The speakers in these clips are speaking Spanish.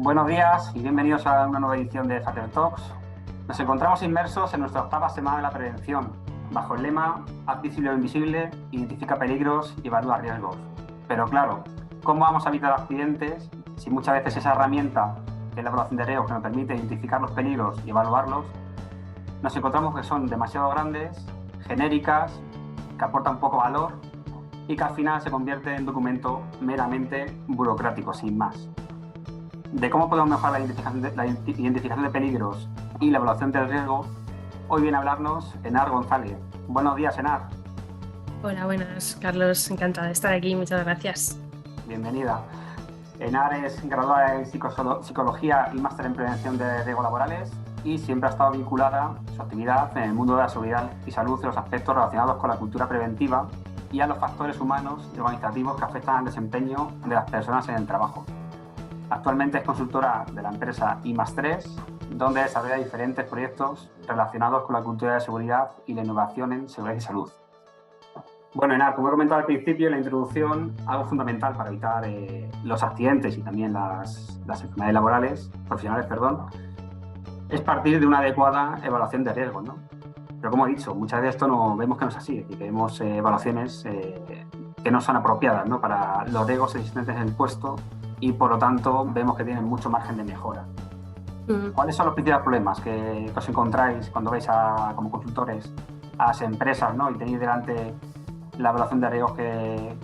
Buenos días y bienvenidos a una nueva edición de Fater Talks. Nos encontramos inmersos en nuestra octava semana de la prevención, bajo el lema Haz visible lo invisible, identifica peligros y evalúa riesgos. Pero claro, ¿cómo vamos a evitar accidentes si muchas veces esa herramienta, que es la evaluación de riesgos, que nos permite identificar los peligros y evaluarlos, nos encontramos que son demasiado grandes, genéricas, que aportan poco valor y que al final se convierte en un documento meramente burocrático, sin más? De cómo podemos mejorar la identificación de peligros y la evaluación del riesgo, hoy viene a hablarnos Enar González. Buenos días, Enar. Hola, buenas, Carlos. Encantada de estar aquí. Muchas gracias. Bienvenida. Enar es graduada en Psicología y máster en Prevención de Riesgos Laborales y siempre ha estado vinculada su actividad en el mundo de la seguridad y salud en los aspectos relacionados con la cultura preventiva y a los factores humanos y organizativos que afectan al desempeño de las personas en el trabajo. Actualmente es consultora de la empresa I+3, donde desarrolla diferentes proyectos relacionados con la cultura de seguridad y la innovación en seguridad y salud. Bueno, Enar, como he comentado al principio en la introducción, algo fundamental para evitar los accidentes y también las enfermedades laborales, profesionales, es partir de una adecuada evaluación de riesgos, ¿no? Pero como he dicho, muchas veces esto vemos que no es así, es decir, que vemos evaluaciones que no son apropiadas, ¿no?, para los riesgos existentes en el puesto y por lo tanto vemos que tienen mucho margen de mejora. ¿Cuáles son los principales problemas que os encontráis cuando vais como consultores a las empresas, ¿no?, y tenéis delante la evaluación de riesgos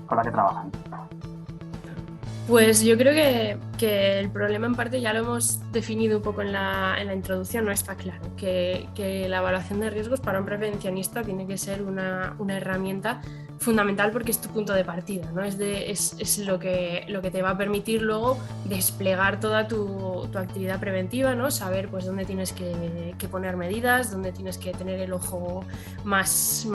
con la que trabajan? Pues yo creo que el problema en parte ya lo hemos definido un poco en la introducción. No está claro que la evaluación de riesgos para un prevencionista tiene que ser una herramienta fundamental porque es tu punto de partida, ¿no? Es lo que te va a permitir luego desplegar toda tu actividad preventiva, ¿no? Saber pues dónde tienes que poner medidas, dónde tienes que tener el ojo más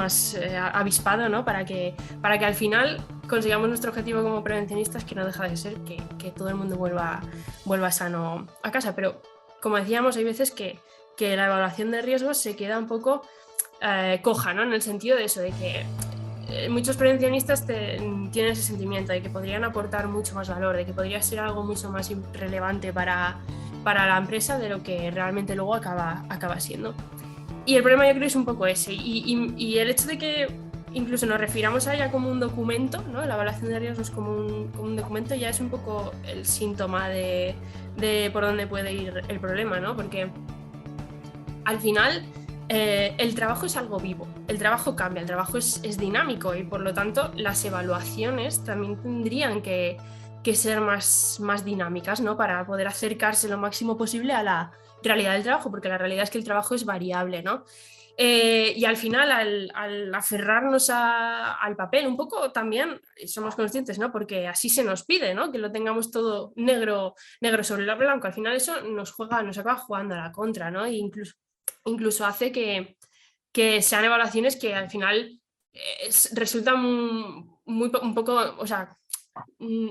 avispado, ¿no? Para que al final consigamos nuestro objetivo como prevencionistas, que no deja de ser que todo el mundo vuelva sano a casa. Pero como decíamos, hay veces que la evaluación de riesgos se queda un poco coja, ¿no? En el sentido de eso, de que muchos prevencionistas tienen ese sentimiento de que podrían aportar mucho más valor, de que podría ser algo mucho más relevante para la empresa de lo que realmente luego acaba siendo. Y el problema yo creo es un poco ese. Y el hecho de que incluso nos refiramos a ella como un documento, ¿no? La evaluación de riesgos como un documento ya es un poco el síntoma de por dónde puede ir el problema, ¿no? Porque al final el trabajo es algo vivo, el trabajo cambia, el trabajo es dinámico y por lo tanto las evaluaciones también tendrían que ser más dinámicas, ¿no? Para poder acercarse lo máximo posible a la realidad del trabajo, porque la realidad es que el trabajo es variable, ¿no? Y al final, al aferrarnos al papel, un poco también somos conscientes, ¿no? Porque así se nos pide, ¿no? Que lo tengamos todo negro sobre el blanco. Al final eso nos acaba jugando a la contra, ¿no? E incluso hace que sean evaluaciones que al final resultan un poco, o sea,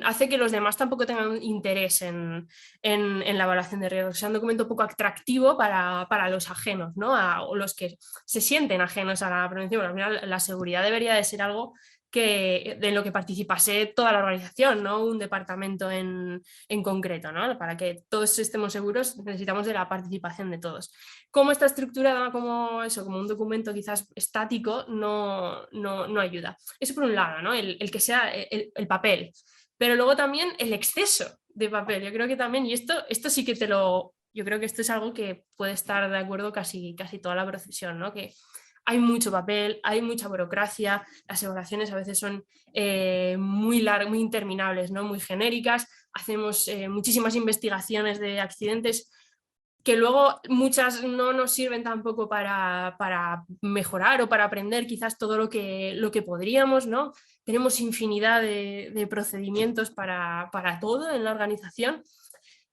hace que los demás tampoco tengan interés en la evaluación de riesgos. Sea un documento poco atractivo para los ajenos, ¿no? O los que se sienten ajenos a la prevención. Al final, la seguridad debería de ser algo de lo que participase toda la organización, no un departamento en concreto, ¿no? Para que todos estemos seguros necesitamos de la participación de todos. Cómo está estructurada como un documento quizás estático no ayuda. Eso por un lado, ¿no? El que sea el papel. Pero luego también el exceso de papel. Yo creo que también, y esto sí que yo creo que esto es algo que puede estar de acuerdo casi toda la profesión, ¿no? Que hay mucho papel, hay mucha burocracia, las evaluaciones a veces son muy largas, muy interminables, ¿no? Muy genéricas, hacemos muchísimas investigaciones de accidentes que luego muchas no nos sirven tampoco para mejorar o para aprender quizás todo lo que podríamos, ¿no? Tenemos infinidad de procedimientos para todo en la organización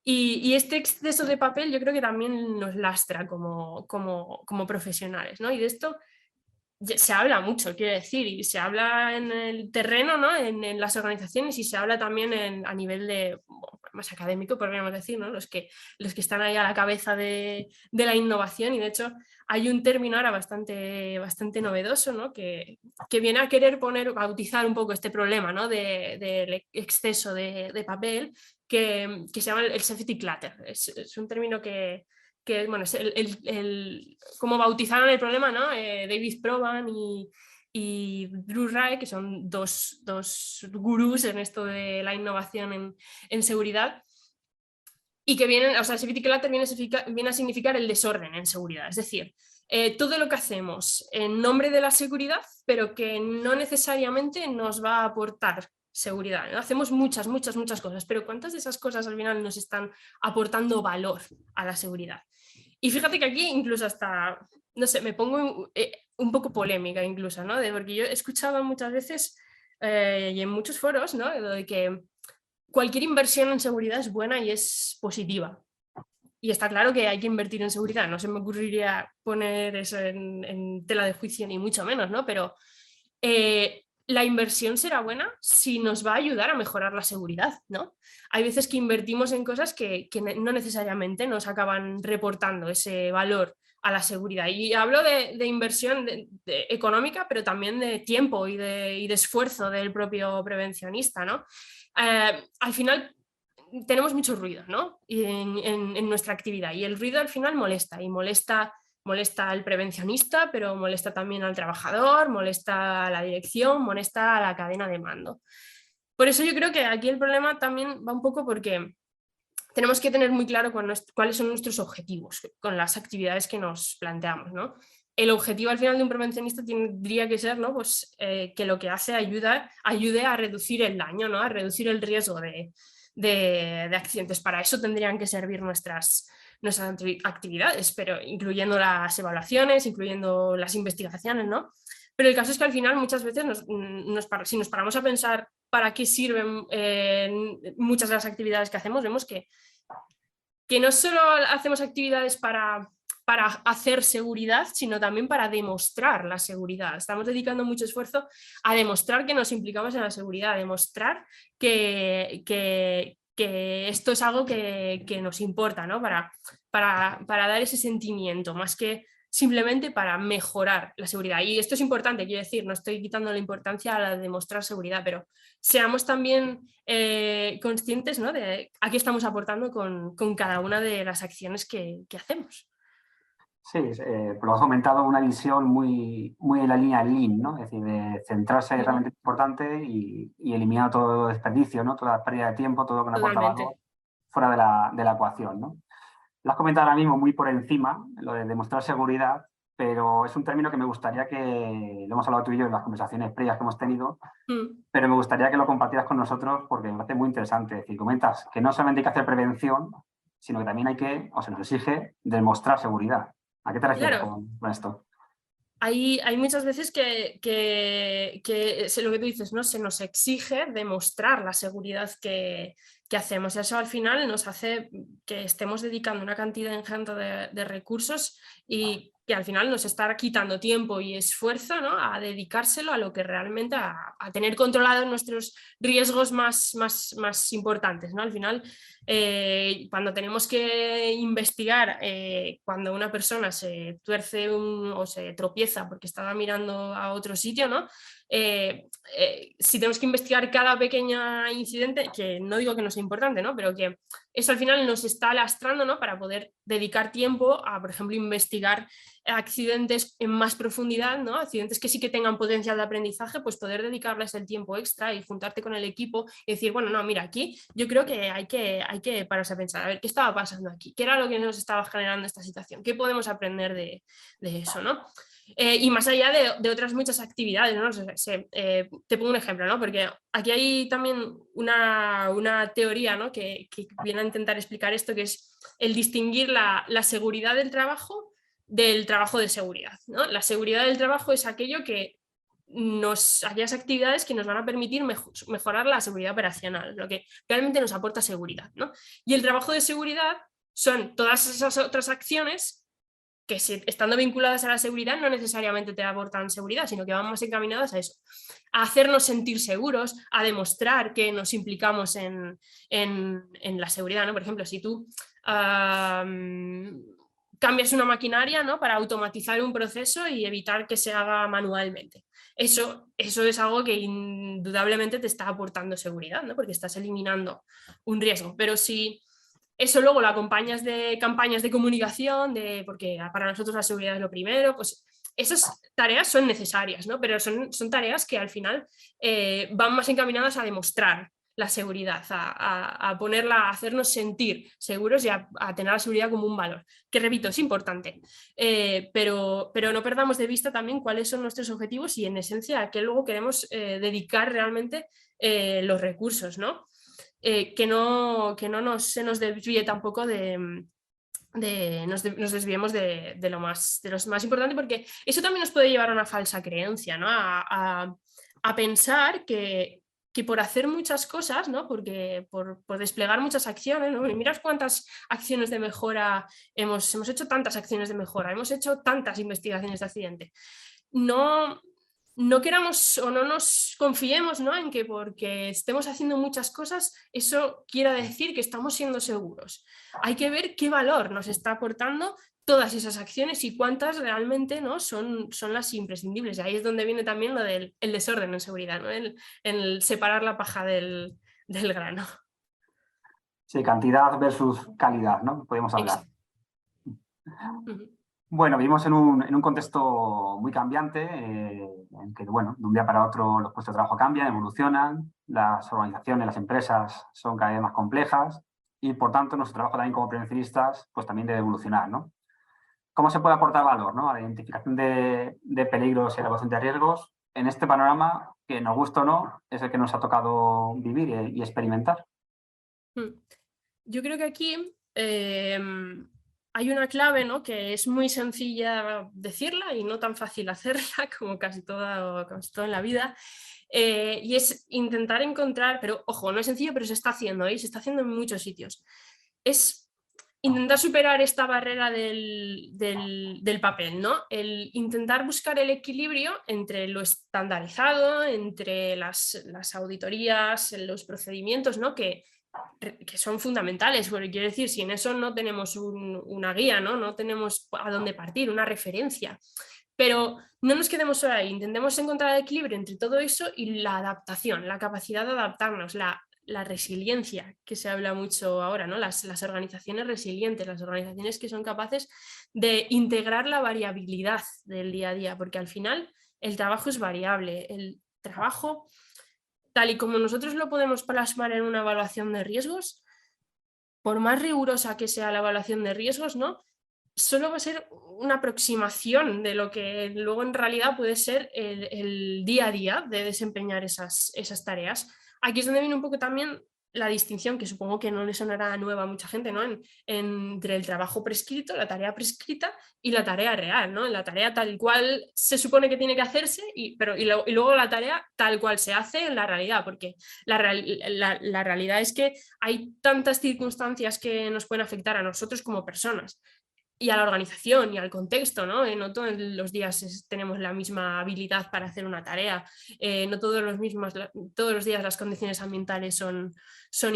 y este exceso de papel yo creo que también nos lastra como profesionales, ¿no? Y de esto se habla mucho, quiero decir, y se habla en el terreno, ¿no? En las organizaciones y se habla también a nivel más académico, podríamos decir, ¿no? Los que están ahí a la cabeza de la innovación y de hecho hay un término ahora bastante novedoso, ¿no? Que viene a querer bautizar un poco este problema, ¿no? Del exceso de papel, que se llama el safety clutter. Es un término que bueno, es como bautizaron el problema, ¿no? David Proban y Drew Rae, que son dos gurús en esto de la innovación en seguridad, y que vienen, o sea, el safety clutter viene a significar el desorden en seguridad, es decir, todo lo que hacemos en nombre de la seguridad, pero que no necesariamente nos va a aportar seguridad, ¿no? Hacemos muchas cosas, pero ¿cuántas de esas cosas al final nos están aportando valor a la seguridad? Y fíjate que aquí incluso hasta, no sé, me pongo un poco polémica incluso, ¿no? Porque yo he escuchado muchas veces y en muchos foros, ¿no? De que cualquier inversión en seguridad es buena y es positiva. Y está claro que hay que invertir en seguridad, no se me ocurriría poner eso en tela de juicio ni mucho menos, ¿no? Pero la inversión será buena si nos va a ayudar a mejorar la seguridad, ¿no? Hay veces que invertimos en cosas que no necesariamente nos acaban reportando ese valor a la seguridad. Y hablo de inversión económica, pero también de tiempo y de esfuerzo del propio prevencionista, ¿no? Al final tenemos mucho ruido, ¿no? en nuestra actividad, y el ruido al final molesta, y molesta al prevencionista, pero molesta también al trabajador, molesta a la dirección, molesta a la cadena de mando. Por eso yo creo que aquí el problema también va un poco porque tenemos que tener muy claro cuáles son nuestros objetivos con las actividades que nos planteamos, ¿no? El objetivo al final de un prevencionista tendría que ser, ¿no? Pues, que lo que hace ayude a reducir el daño, ¿no? A reducir el riesgo de accidentes. Para eso tendrían que servir nuestras actividades, pero incluyendo las evaluaciones, incluyendo las investigaciones, ¿no? Pero el caso es que al final muchas veces si nos paramos a pensar para qué sirven muchas de las actividades que hacemos, vemos que no solo hacemos actividades para hacer seguridad, sino también para demostrar la seguridad. Estamos dedicando mucho esfuerzo a demostrar que nos implicamos en la seguridad, a demostrar que esto es algo que nos importa, ¿no? Para dar ese sentimiento, más que simplemente para mejorar la seguridad. Y esto es importante, quiero decir, no estoy quitando la importancia a la de demostrar seguridad, pero seamos también conscientes, ¿no? De a qué estamos aportando con cada una de las acciones que hacemos. Sí, pues lo has comentado, una visión muy en la línea Lean, ¿no? Es decir, de centrarse en realmente importante y eliminar todo desperdicio, ¿no? Toda pérdida de tiempo, todo lo que no aporta valor fuera de la ecuación, ¿no? Lo has comentado ahora mismo muy por encima, lo de demostrar seguridad, pero es un término que me gustaría que, lo hemos hablado tú y yo en las conversaciones previas que hemos tenido, pero me gustaría que lo compartieras con nosotros porque me parece muy interesante. Es decir, comentas que no solamente hay que hacer prevención, sino que también hay que, o se nos exige, demostrar seguridad. ¿A qué te refieres con esto? Hay muchas veces que lo que tú dices, ¿no? Se nos exige demostrar la seguridad que hacemos. Eso al final nos hace que estemos dedicando una cantidad ingente de recursos y que al final nos está quitando tiempo y esfuerzo, ¿no? A dedicárselo a lo que realmente, a tener controlados nuestros riesgos más importantes, ¿no? Al final, cuando tenemos que investigar, cuando una persona se tuerce o se tropieza porque estaba mirando a otro sitio, ¿no? Si tenemos que investigar cada pequeño incidente, que no digo que no sea importante, ¿no? Pero que eso al final nos está lastrando, ¿no? Para poder dedicar tiempo a, por ejemplo, investigar accidentes en más profundidad, ¿no? Accidentes que sí que tengan potencial de aprendizaje, pues poder dedicarles el tiempo extra y juntarte con el equipo y decir, bueno, no, mira, aquí yo creo que hay que pararse a pensar, a ver, ¿qué estaba pasando aquí? ¿Qué era lo que nos estaba generando esta situación? ¿Qué podemos aprender de eso, ¿no? Y más allá de otras muchas actividades, ¿no? Te pongo un ejemplo, ¿no? Porque aquí hay también una teoría, ¿no? que viene a intentar explicar esto, que es el distinguir la seguridad del trabajo de seguridad, ¿no? La seguridad del trabajo es aquello que aquellas actividades que nos van a permitir mejorar la seguridad operacional, lo que realmente nos aporta seguridad, ¿no? Y el trabajo de seguridad son todas esas otras acciones que estando vinculadas a la seguridad no necesariamente te aportan seguridad, sino que van más encaminadas a eso, a hacernos sentir seguros, a demostrar que nos implicamos en la seguridad, ¿no? Por ejemplo, si tú cambias una maquinaria, ¿no? Para automatizar un proceso y evitar que se haga manualmente. Eso es algo que indudablemente te está aportando seguridad, ¿no? Porque estás eliminando un riesgo. Pero si eso luego lo acompañas de campañas de comunicación, porque para nosotros la seguridad es lo primero, pues esas tareas son necesarias, ¿no? Pero son tareas que al final van más encaminadas a demostrar la seguridad, a ponerla, a hacernos sentir seguros y a tener la seguridad como un valor, que repito, es importante, pero no perdamos de vista también cuáles son nuestros objetivos y en esencia a qué luego queremos dedicar realmente los recursos, ¿no? Que no se nos desvíe tampoco nos desviemos de lo más importante, porque eso también nos puede llevar a una falsa creencia, ¿no? A pensar que por hacer muchas cosas, ¿no? Porque por desplegar muchas acciones, ¿no? Y mirad cuántas acciones de mejora hemos hecho, tantas acciones de mejora, hemos hecho tantas investigaciones de accidente. No queramos o no nos confiemos, ¿no? En que porque estemos haciendo muchas cosas, eso quiera decir que estamos siendo seguros. Hay que ver qué valor nos está aportando todas esas acciones y cuántas realmente, ¿no? son las imprescindibles. Y ahí es donde viene también lo del desorden en seguridad, ¿no? El separar la paja del grano. Sí, cantidad versus calidad, ¿no? Podemos hablar. Bueno, vivimos en un contexto muy cambiante, en que, bueno, de un día para otro los puestos de trabajo cambian, evolucionan, las organizaciones, las empresas son cada vez más complejas y, por tanto, nuestro trabajo también como prevencionistas pues también debe evolucionar, ¿no? ¿Cómo se puede aportar valor, ¿no? A la identificación de peligros y a la evaluación de riesgos en este panorama que, nos gusta o no, es el que nos ha tocado vivir y experimentar? Yo creo que aquí hay una clave, ¿no? Que es muy sencilla decirla y no tan fácil hacerla como casi todo en la vida. Y es intentar encontrar, pero ojo, no es sencillo, pero se está haciendo, ¿eh? Se está haciendo en muchos sitios. Es intentar superar esta barrera del papel, ¿no? El intentar buscar el equilibrio entre lo estandarizado, entre las auditorías, los procedimientos, ¿no? Que son fundamentales, porque quiero decir, si en eso no tenemos una guía, no tenemos a dónde partir, una referencia, pero no nos quedemos solo ahí, intentemos encontrar el equilibrio entre todo eso y la adaptación, la capacidad de adaptarnos, la resiliencia, que se habla mucho ahora, ¿no? Las organizaciones resilientes, las organizaciones que son capaces de integrar la variabilidad del día a día, porque al final el trabajo es variable, el trabajo, tal y como nosotros lo podemos plasmar en una evaluación de riesgos, por más rigurosa que sea la evaluación de riesgos, ¿no? Solo va a ser una aproximación de lo que luego en realidad puede ser el día a día de desempeñar esas tareas. Aquí es donde viene un poco también la distinción, que supongo que no le sonará nueva a mucha gente, ¿no? Entre el trabajo prescrito, la tarea prescrita y la tarea real, ¿no? La tarea tal cual se supone que tiene que hacerse y luego la tarea tal cual se hace en la realidad, porque la realidad es que hay tantas circunstancias que nos pueden afectar a nosotros como personas y a la organización y al contexto, ¿no? No todos los días tenemos la misma habilidad para hacer una tarea, no todos los días las condiciones ambientales son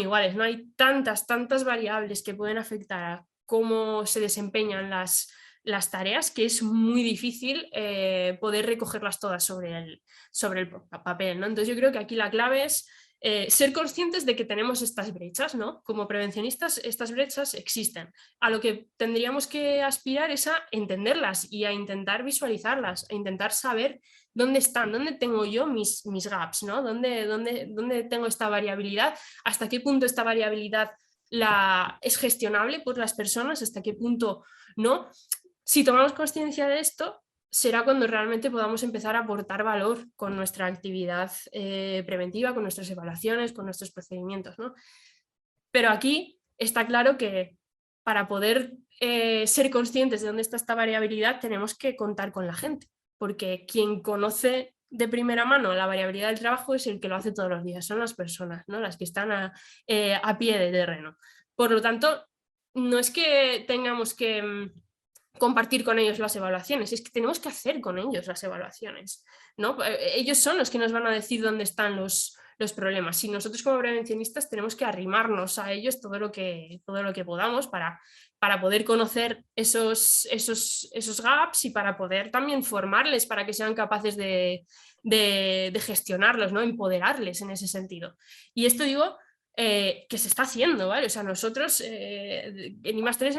iguales, ¿no? Hay tantas variables que pueden afectar a cómo se desempeñan las tareas que es muy difícil poder recogerlas todas sobre el papel, ¿no? Entonces yo creo que aquí la clave es ser conscientes de que tenemos estas brechas, ¿no? Como prevencionistas, estas brechas existen. A lo que tendríamos que aspirar es a entenderlas y a intentar visualizarlas, a intentar saber dónde están, dónde tengo yo mis gaps, ¿no? ¿Dónde tengo esta variabilidad, hasta qué punto esta variabilidad es gestionable por las personas, hasta qué punto no. Si tomamos conciencia de esto, será cuando realmente podamos empezar a aportar valor con nuestra actividad preventiva, con nuestras evaluaciones, con nuestros procedimientos, ¿no? Pero aquí está claro que para poder ser conscientes de dónde está esta variabilidad tenemos que contar con la gente, porque quien conoce de primera mano la variabilidad del trabajo es el que lo hace todos los días, son las personas, ¿no? Las que están a pie de terreno. Por lo tanto, no es que tengamos que compartir con ellos las evaluaciones, es que tenemos que hacer con ellos las evaluaciones, ¿no? Ellos son los que nos van a decir dónde están los los problemas. Si nosotros como prevencionistas tenemos que arrimarnos a ellos todo lo que podamos para poder conocer esos gaps y para poder también formarles para que sean capaces de gestionarlos, ¿no? Empoderarles en ese sentido. Y esto digo que se está haciendo, ¿vale? O sea, nosotros en I+3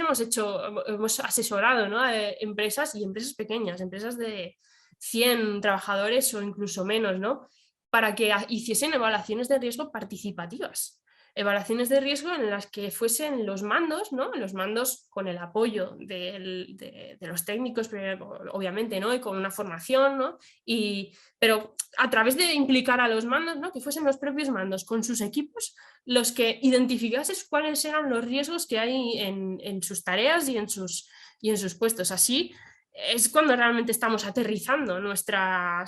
hemos asesorado, ¿no? A empresas y empresas pequeñas, empresas de 100 trabajadores o incluso menos, ¿no? Para que hiciesen evaluaciones de riesgo participativas. Evaluaciones de riesgo en las que fuesen los mandos, ¿no? Los mandos con el apoyo de los técnicos, obviamente, ¿no? Y con una formación, ¿no? Pero a través de implicar a los mandos, ¿no? Que fuesen los propios mandos con sus equipos los que identificasen cuáles eran los riesgos que hay en sus tareas y en sus puestos. Así es cuando realmente estamos aterrizando nuestra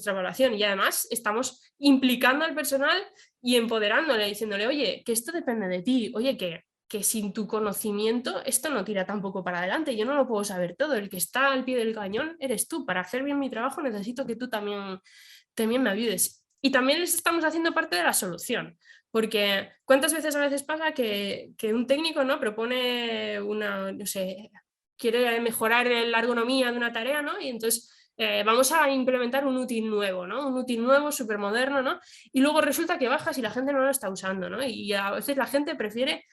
evaluación y además estamos implicando al personal y empoderándole, diciéndole, oye, que esto depende de ti, oye, que sin tu conocimiento esto no tira tampoco para adelante, yo no lo puedo saber todo, el que está al pie del cañón eres tú, para hacer bien mi trabajo necesito que tú también me ayudes. Y también les estamos haciendo parte de la solución, porque ¿cuántas veces pasa que un técnico, ¿no? propone no sé, quiere mejorar la ergonomía de una tarea, ¿no? Y entonces vamos a implementar un útil nuevo, ¿no? Un útil nuevo, súper moderno, ¿no? Y luego resulta que bajas y la gente no lo está usando, ¿no? Y a veces la gente prefiere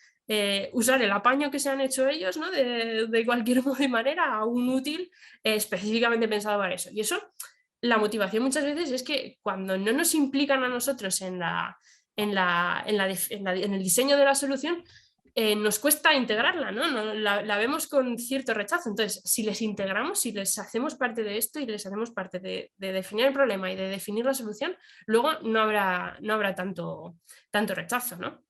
usar el apaño que se han hecho ellos, ¿no? de cualquier modo y manera a un útil específicamente pensado para eso. Y eso, la motivación muchas veces es que cuando no nos implican a nosotros en el diseño de la solución, nos cuesta integrarla, ¿no? La vemos con cierto rechazo. Entonces, si les integramos, si les hacemos parte de esto y les hacemos parte de definir el problema y de definir la solución, luego no habrá tanto rechazo, ¿no?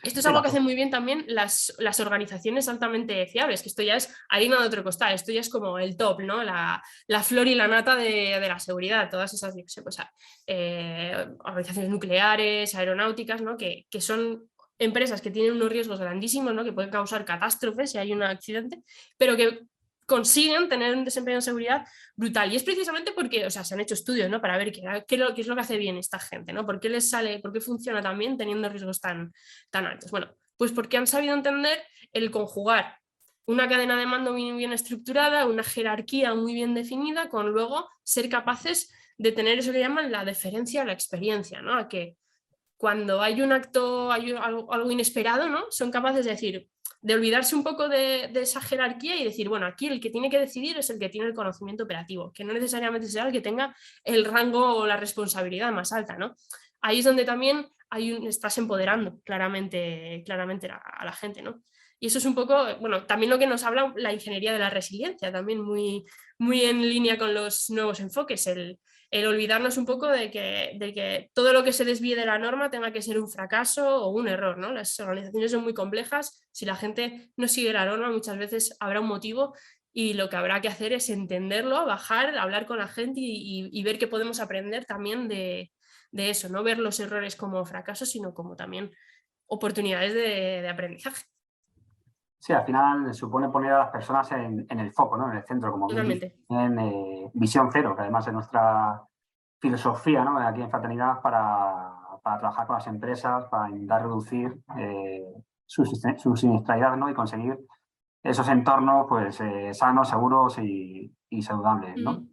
Esto es algo que hacen muy bien también las organizaciones altamente fiables, que esto ya es harina de otro costal, esto ya es como el top, ¿no? La flor y la nata de la seguridad, todas esas organizaciones nucleares, aeronáuticas, ¿no? Que son empresas que tienen unos riesgos grandísimos, ¿no? Que pueden causar catástrofes si hay un accidente, pero que consiguen tener un desempeño en seguridad brutal. Y es precisamente porque, o sea, se han hecho estudios, ¿no? Para ver qué es lo que hace bien esta gente, ¿no? ¿Por qué les sale, por qué funciona tan bien teniendo riesgos tan altos? Bueno, pues porque han sabido entender el conjugar una cadena de mando muy bien estructurada, una jerarquía muy bien definida, con luego ser capaces de tener eso que llaman la deferencia a la experiencia, ¿no? A que cuando hay un acto, hay algo inesperado, ¿no? Son capaces de decir, de olvidarse un poco de esa jerarquía y decir, bueno, aquí el que tiene que decidir es el que tiene el conocimiento operativo, que no necesariamente sea el que tenga el rango o la responsabilidad más alta, ¿no? Ahí es donde también estás empoderando claramente a la gente, ¿no? Y eso es un poco, bueno, también lo que nos habla la ingeniería de la resiliencia, también muy, muy en línea con los nuevos enfoques, el olvidarnos un poco de que todo lo que se desvíe de la norma tenga que ser un fracaso o un error, ¿no? Las organizaciones son muy complejas, si la gente no sigue la norma muchas veces habrá un motivo y lo que habrá que hacer es entenderlo, bajar, hablar con la gente y ver qué podemos aprender también de eso, no ver los errores como fracasos, sino como también oportunidades de aprendizaje. Sí, al final supone poner a las personas en el foco, ¿no? En el centro, como bien en Visión Cero, que además es nuestra filosofía, ¿no? Aquí en Fraternidad para trabajar con las empresas, para intentar reducir su siniestralidad, ¿no? Y conseguir esos entornos pues, sanos, seguros y saludables, ¿no?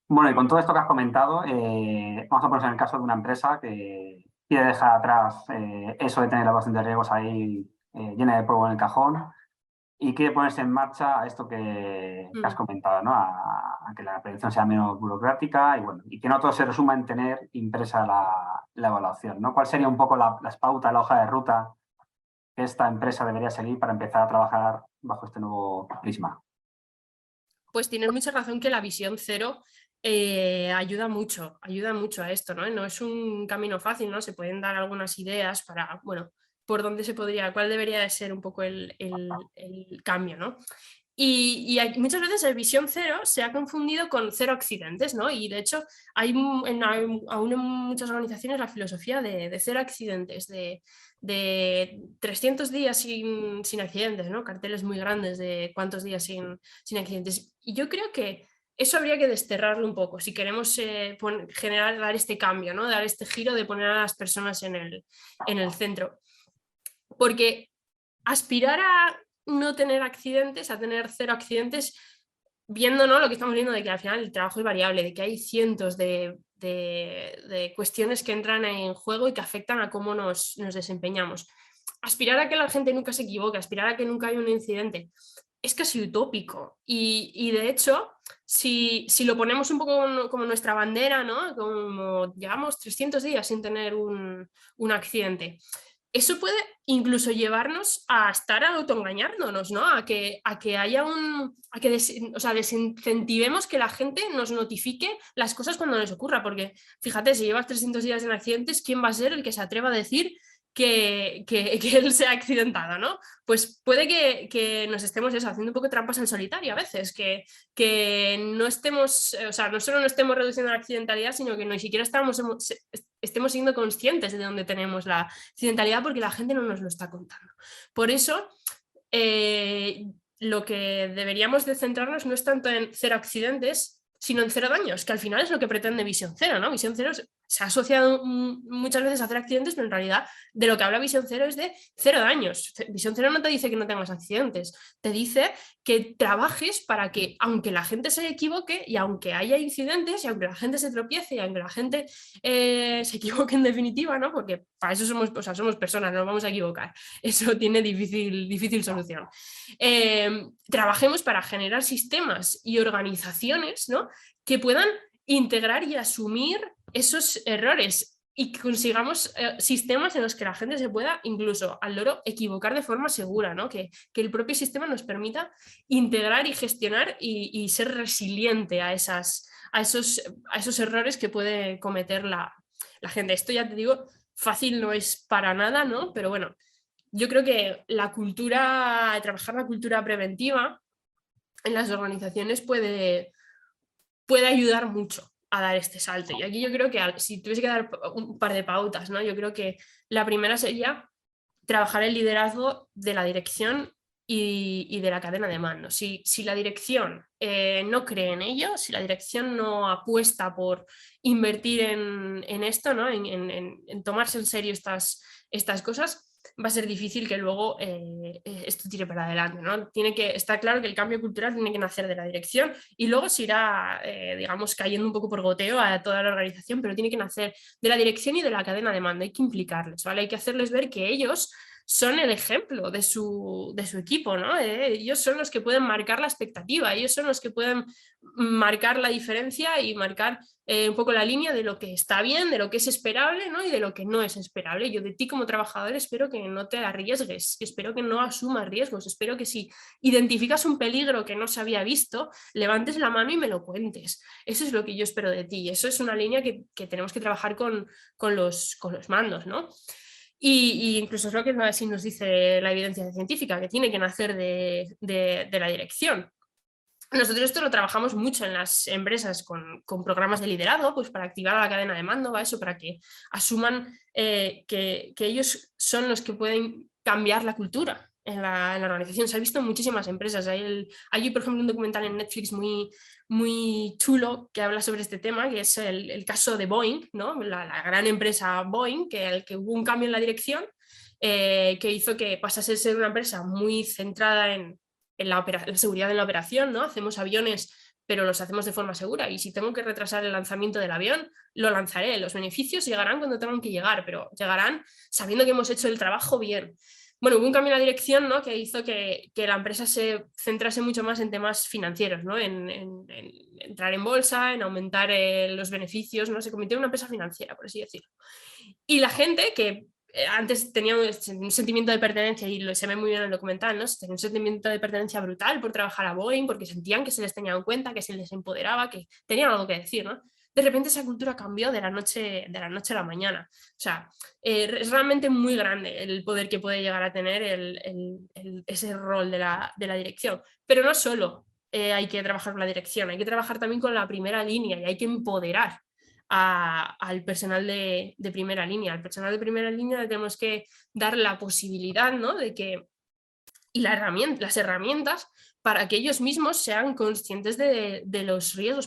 Bueno, y con todo esto que has comentado, vamos a ponernos en el caso de una empresa que quiere dejar atrás eso de tener la evaluación de riesgos ahí llena de polvo en el cajón y quiere ponerse en marcha a esto que has comentado, ¿no? A que la prevención sea menos burocrática y, bueno, y que no todo se resuma en tener impresa la evaluación, ¿no? ¿Cuál sería un poco las pautas, la hoja de ruta que esta empresa debería seguir para empezar a trabajar bajo este nuevo prisma? Pues tienes mucha razón que la visión cero ayuda mucho a esto, ¿no? No es un camino fácil, ¿no? Se pueden dar algunas ideas para, bueno, por dónde cuál debería de ser un poco el cambio, ¿no? Y muchas veces el visión cero se ha confundido con cero accidentes, ¿no? Y de hecho hay aún en muchas organizaciones la filosofía de cero accidentes, de 300 días sin accidentes, ¿no? Carteles muy grandes de cuántos días sin accidentes. Y yo creo que eso habría que desterrarlo un poco si queremos dar este cambio, ¿no? Dar este giro de poner a las personas en el centro. Porque aspirar a no tener accidentes, a tener 0 accidentes, viendo, ¿no?, lo que estamos viendo de que al final el trabajo es variable, de que hay cientos de cuestiones que entran en juego y que afectan a cómo nos desempeñamos. Aspirar a que la gente nunca se equivoque, aspirar a que nunca haya un incidente, es casi utópico. Y de hecho, si lo ponemos un poco como nuestra bandera, ¿no?, como llevamos 300 días sin tener un accidente, eso puede incluso llevarnos a estar autoengañándonos, ¿no? A que haya desincentivemos que la gente nos notifique las cosas cuando les ocurra, porque fíjate, si llevas 300 días en accidentes, ¿quién va a ser el que se atreva a decir que él se ha accidentado, ¿no? Pues puede que nos estemos haciendo un poco trampas al solitario a veces, que no estemos, o sea, no solo no estemos reduciendo la accidentalidad, sino que ni siquiera estemos siendo conscientes de dónde tenemos la accidentalidad, porque la gente no nos lo está contando. Por eso, lo que deberíamos de centrarnos no es tanto en 0 accidentes, sino en 0 daños, que al final es lo que pretende Visión Cero, ¿no? Visión Cero se ha asociado muchas veces a hacer accidentes, pero en realidad de lo que habla Visión Cero es de 0 daños. Visión Cero no te dice que no tengas accidentes, te dice que trabajes para que, aunque la gente se equivoque y aunque haya incidentes y aunque la gente se tropiece y aunque la gente se equivoque en definitiva, ¿no? Porque para eso somos personas, no nos vamos a equivocar. Eso tiene difícil solución. Trabajemos para generar sistemas y organizaciones, ¿no?, que puedan integrar y asumir esos errores y que consigamos sistemas en los que la gente se pueda incluso al loro equivocar de forma segura, ¿no? Que el propio sistema nos permita integrar y gestionar y ser resiliente a esos errores que puede cometer la gente. Esto, ya te digo, fácil no es para nada, ¿no? Pero bueno, yo creo que trabajar la cultura preventiva en las organizaciones puede ayudar mucho a dar este salto. Y aquí yo creo que si tuviese que dar un par de pautas, ¿no?, yo creo que la primera sería trabajar el liderazgo de la dirección y de la cadena de mando. Si la dirección no cree en ello, si la dirección no apuesta por invertir en esto, ¿no?, en tomarse en serio estas cosas, va a ser difícil que luego esto tire para adelante, ¿no? Está claro que el cambio cultural tiene que nacer de la dirección y luego se irá, digamos, cayendo un poco por goteo a toda la organización, pero tiene que nacer de la dirección y de la cadena de mando. Hay que implicarles, ¿vale? Hay que hacerles ver que ellos son el ejemplo de su equipo, ¿no? Ellos son los que pueden marcar la expectativa, ellos son los que pueden marcar la diferencia y marcar un poco la línea de lo que está bien, de lo que es esperable, ¿no?, y de lo que no es esperable. Yo de ti como trabajador espero que no te arriesgues, espero que no asumas riesgos, espero que si identificas un peligro que no se había visto, levantes la mano y me lo cuentes. Eso es lo que yo espero de ti, eso es una línea que tenemos que trabajar con los mandos, ¿no? Y incluso es lo que nos dice la evidencia científica, que tiene que nacer de la dirección. Nosotros esto lo trabajamos mucho en las empresas con programas de liderazgo, pues para activar a la cadena de mando, ¿va? Eso para que asuman que ellos son los que pueden cambiar la cultura en la organización. Se ha visto en muchísimas empresas. Hay, por ejemplo, un documental en Netflix muy chulo que habla sobre este tema, que es el caso de Boeing, ¿no?, la gran empresa Boeing, que hubo un cambio en la dirección que hizo que pasase a ser una empresa muy centrada en la seguridad en la operación, ¿no? Hacemos aviones, pero los hacemos de forma segura, y si tengo que retrasar el lanzamiento del avión, lo lanzaré. Los beneficios llegarán cuando tengan que llegar, pero llegarán sabiendo que hemos hecho el trabajo bien. Bueno, hubo un cambio en la dirección, ¿no?, que hizo que la empresa se centrase mucho más en temas financieros, ¿no?, en entrar en bolsa, en aumentar los beneficios, ¿no? Se convirtió en una empresa financiera, por así decirlo. Y la gente que antes tenía un sentimiento de pertenencia, y se ve muy bien en el documental, ¿no?, tenía un sentimiento de pertenencia brutal por trabajar a Boeing, porque sentían que se les tenía en cuenta, que se les empoderaba, que tenían algo que decir, ¿no? De repente esa cultura cambió de la noche a la mañana. O sea, es realmente muy grande el poder que puede llegar a tener ese rol de la dirección. Pero no solo hay que trabajar con la dirección, hay que trabajar también con la primera línea y hay que empoderar al personal de primera línea. Al personal de primera línea le tenemos que dar la posibilidad, ¿no?, de que, y las herramientas para que ellos mismos sean conscientes de los riesgos.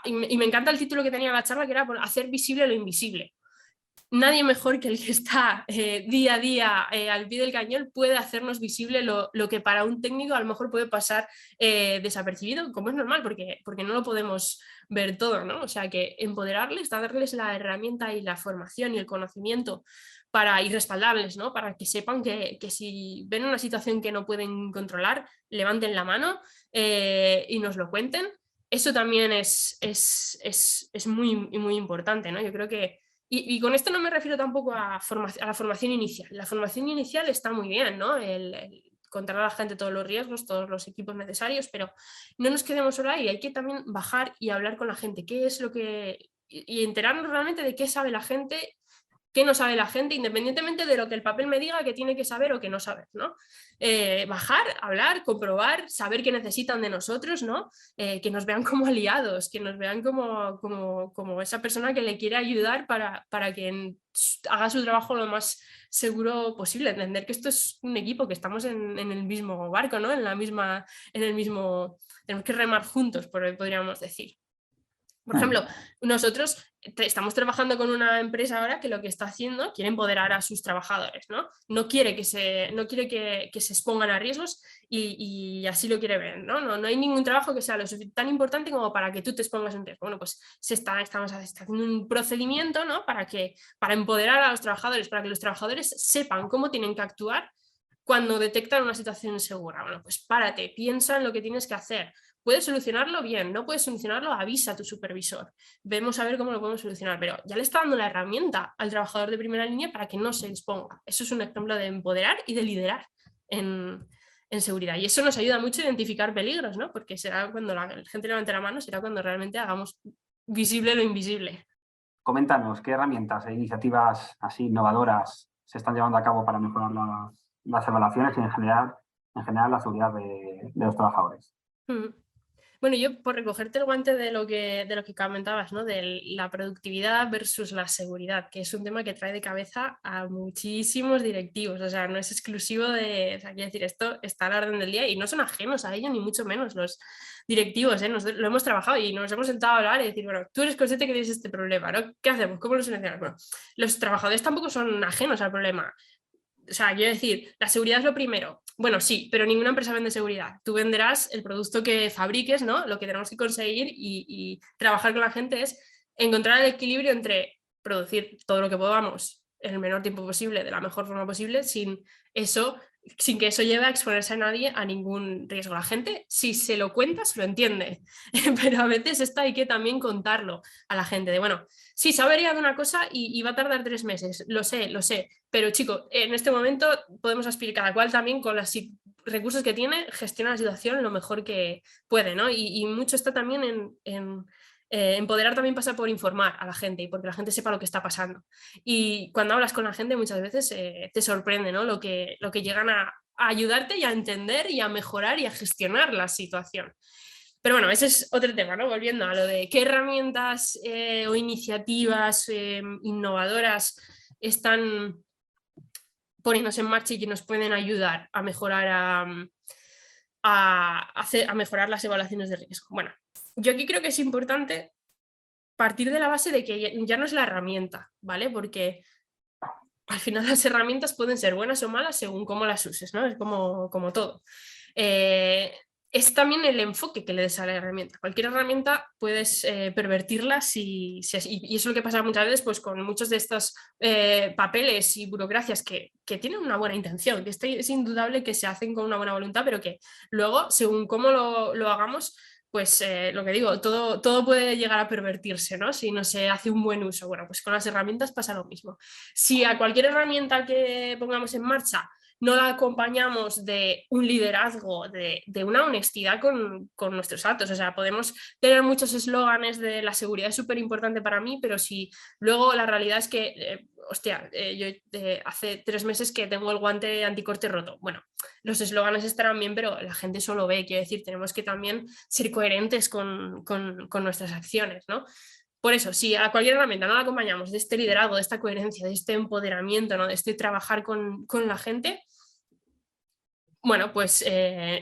Y me encanta el título que tenía la charla, que era por hacer visible lo invisible. Nadie mejor que el que está día a día al pie del cañón puede hacernos visible lo que para un técnico a lo mejor puede pasar desapercibido, como es normal, porque no lo podemos ver todo, ¿no? O sea, que empoderarles, darles la herramienta y la formación y el conocimiento y respaldarles, ¿no? Para que sepan que si ven una situación que no pueden controlar, levanten la mano y nos lo cuenten. Eso también es muy, muy importante, ¿no? Yo creo que y con esto no me refiero tampoco a la formación inicial. La formación inicial está muy bien, ¿no? El contar a la gente todos los riesgos, todos los equipos necesarios, pero no nos quedemos solo ahí. Hay que también bajar y hablar con la gente. ¿Qué es lo que...? Y enterarnos realmente de qué sabe la gente, qué no sabe la gente, independientemente de lo que el papel me diga que tiene que saber o que no saber, ¿no? Bajar, hablar, comprobar, saber qué necesitan de nosotros, ¿no? Que nos vean como aliados, que nos vean como esa persona que le quiere ayudar para que haga su trabajo lo más seguro posible, entender que esto es un equipo, que estamos en el mismo barco, ¿no? Tenemos que remar juntos, podríamos decir. Por ejemplo, nosotros estamos trabajando con una empresa ahora que lo que está haciendo, quiere empoderar a sus trabajadores, ¿no? No quiere que se expongan a riesgos y así lo quiere ver, ¿no? No hay ningún trabajo que sea tan importante como para que tú te expongas en riesgo. Bueno, pues estamos haciendo un procedimiento, ¿no? Para empoderar a los trabajadores, para que los trabajadores sepan cómo tienen que actuar cuando detectan una situación insegura. Bueno, pues párate, piensa en lo que tienes que hacer. ¿Puedes solucionarlo? Bien. ¿No puedes solucionarlo? Avisa a tu supervisor. Vemos a ver cómo lo podemos solucionar. Pero ya le está dando la herramienta al trabajador de primera línea para que no se exponga. Eso es un ejemplo de empoderar y de liderar en seguridad. Y eso nos ayuda mucho a identificar peligros, ¿no? Porque será cuando la gente levante la mano, será cuando realmente hagamos visible lo invisible. Coméntanos, ¿qué herramientas e iniciativas así innovadoras se están llevando a cabo para mejorar las evaluaciones y en general la seguridad de los trabajadores? Bueno, yo por recogerte el guante de lo que comentabas, ¿no? De la productividad versus la seguridad, que es un tema que trae de cabeza a muchísimos directivos, o sea, no es exclusivo o sea, quiero decir, esto está a la orden del día y no son ajenos a ello, ni mucho menos los directivos, ¿eh? Lo hemos trabajado y nos hemos sentado a hablar y decir, bueno, tú eres consciente que tienes este problema, ¿no? ¿Qué hacemos? ¿Cómo lo solucionamos? Bueno, los trabajadores tampoco son ajenos al problema. O sea, quiero decir, la seguridad es lo primero. Bueno, sí, pero ninguna empresa vende seguridad. Tú venderás el producto que fabriques, ¿no? Lo que tenemos que conseguir y trabajar con la gente es encontrar el equilibrio entre producir todo lo que podamos en el menor tiempo posible, de la mejor forma posible, sin que eso lleve a exponerse a nadie a ningún riesgo. La gente, si se lo cuentas, lo entiende, pero a veces esto hay que también contarlo a la gente, de bueno, sí, se ha averiado una cosa y va a tardar 3 meses, lo sé, pero chico, en este momento podemos aspirar cada cual también con los recursos que tiene, gestiona la situación lo mejor que puede, ¿no? Y mucho está también empoderar también pasa por informar a la gente y porque la gente sepa lo que está pasando. Y cuando hablas con la gente muchas veces te sorprende, ¿no? Lo que llegan a ayudarte y a entender y a mejorar y a gestionar la situación. Pero bueno, ese es otro tema, ¿no? Volviendo a lo de qué herramientas o iniciativas innovadoras están poniéndose en marcha y que nos pueden ayudar a mejorar a mejorar las evaluaciones de riesgo. Bueno, yo aquí creo que es importante partir de la base de que ya no es la herramienta, ¿vale? Porque al final las herramientas pueden ser buenas o malas según cómo las uses, ¿no? Es como todo. Es también el enfoque que le des a la herramienta. Cualquier herramienta puedes pervertirla y eso es lo que pasa muchas veces pues, con muchos de estos papeles y burocracias que tienen una buena intención, que es indudable que se hacen con una buena voluntad, pero que luego, según cómo lo hagamos, pues lo que digo, todo puede llegar a pervertirse, ¿no? Si no se hace un buen uso. Bueno, pues con las herramientas pasa lo mismo. Si a cualquier herramienta que pongamos en marcha no la acompañamos de un liderazgo, de una honestidad con nuestros actos. O sea, podemos tener muchos eslóganes de la seguridad es súper importante para mí, pero si luego la realidad es que, yo hace 3 meses que tengo el guante anticorte roto. Bueno, los eslóganes estarán bien, pero la gente solo ve, quiero decir, tenemos que también ser coherentes con nuestras acciones, ¿no? Por eso, si a cualquier herramienta no la acompañamos de este liderazgo, de esta coherencia, de este empoderamiento, ¿no? De este trabajar con la gente, bueno, pues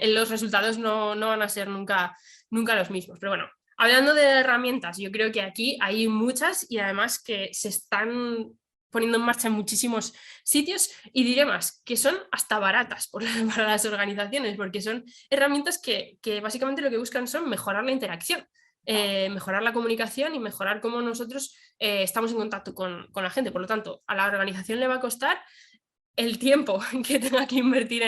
los resultados no van a ser nunca los mismos. Pero bueno, hablando de herramientas, yo creo que aquí hay muchas y además que se están poniendo en marcha en muchísimos sitios y diré más, que son hasta baratas para las organizaciones, porque son herramientas que básicamente lo que buscan son mejorar la interacción. Mejorar la comunicación y mejorar cómo nosotros estamos en contacto con la gente. Por lo tanto, a la organización le va a costar el tiempo que tenga que invertir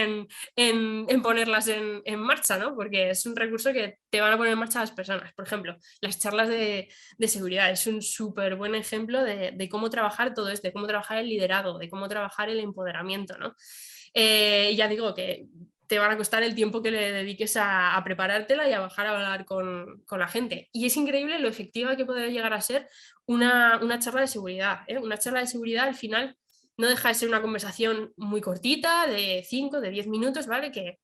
en ponerlas en marcha, ¿no? Porque es un recurso que te van a poner en marcha las personas. Por ejemplo, las charlas de seguridad es un súper buen ejemplo de cómo trabajar todo esto, de cómo trabajar el liderazgo, de cómo trabajar el empoderamiento, ¿no? Ya digo que te van a costar el tiempo que le dediques a preparártela y a bajar a hablar con la gente. Y es increíble lo efectiva que puede llegar a ser una charla de seguridad, ¿eh? Una charla de seguridad al final no deja de ser una conversación muy cortita, de 5, de 10 minutos, ¿vale? Que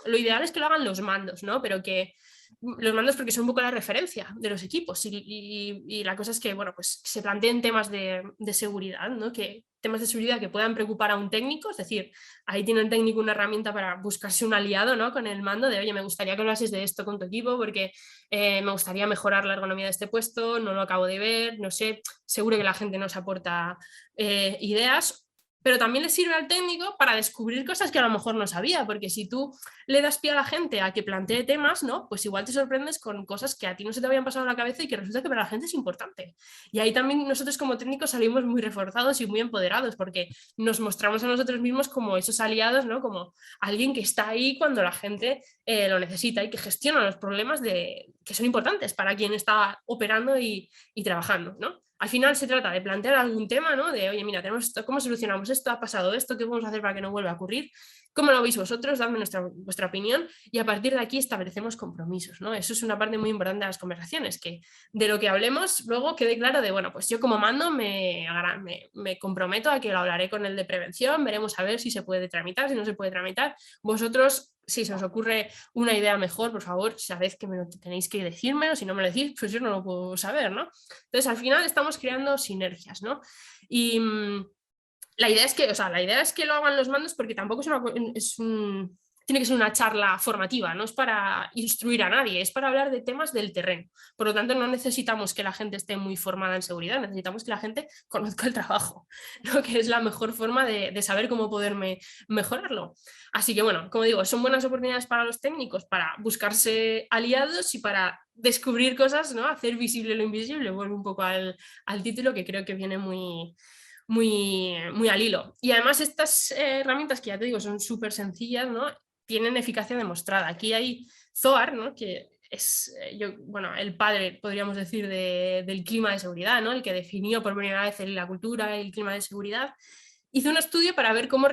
lo ideal es que lo hagan los mandos, ¿no? Pero que los mandos porque son un poco la referencia de los equipos y la cosa es que, bueno, pues se planteen temas de seguridad, ¿no? Que temas de seguridad que puedan preocupar a un técnico, es decir, ahí tiene el técnico una herramienta para buscarse un aliado, ¿no? Con el mando de, oye, me gustaría que hablases de esto con tu equipo porque me gustaría mejorar la ergonomía de este puesto, no lo acabo de ver, no sé, seguro que la gente nos aporta ideas, pero también le sirve al técnico para descubrir cosas que a lo mejor no sabía, porque si tú le das pie a la gente a que plantee temas, ¿no? Pues igual te sorprendes con cosas que a ti no se te habían pasado a la cabeza y que resulta que para la gente es importante. Y ahí también nosotros como técnicos salimos muy reforzados y muy empoderados, porque nos mostramos a nosotros mismos como esos aliados, ¿no? Como alguien que está ahí cuando la gente lo necesita y que gestiona los problemas que son importantes para quien está operando y trabajando, ¿no? Al final se trata de plantear algún tema, ¿no? De, oye, mira, tenemos esto, ¿cómo solucionamos esto? ¿Ha pasado esto? ¿Qué podemos hacer para que no vuelva a ocurrir? ¿Cómo lo veis vosotros? Dadme vuestra opinión y a partir de aquí establecemos compromisos, ¿no? Eso es una parte muy importante de las conversaciones, que de lo que hablemos luego quede claro de, bueno, pues yo como mando me comprometo a que lo hablaré con el de prevención, veremos a ver si se puede tramitar, si no se puede tramitar. Vosotros, si se os ocurre una idea mejor, por favor, sabed que me lo tenéis que decírmelo, si no me lo decís, pues yo no lo puedo saber, ¿no? Entonces, al final estamos creando sinergias, ¿no? Y la idea es que lo hagan los mandos porque tampoco tiene que ser una charla formativa, no es para instruir a nadie, es para hablar de temas del terreno. Por lo tanto, no necesitamos que la gente esté muy formada en seguridad, necesitamos que la gente conozca el trabajo, ¿no? Que es la mejor forma de saber cómo poder mejorarlo. Así que bueno, como digo, son buenas oportunidades para los técnicos para buscarse aliados y para descubrir cosas, ¿no? Hacer visible lo invisible, vuelvo un poco al título que creo que viene muy al hilo. Y además estas herramientas que ya te digo son súper sencillas, ¿no? Tienen eficacia demostrada. Aquí hay Zoar, ¿no? Que es bueno, el padre, podríamos decir, del clima de seguridad, ¿no? El que definió por primera vez la cultura, el clima de seguridad. Hizo un estudio para ver cómo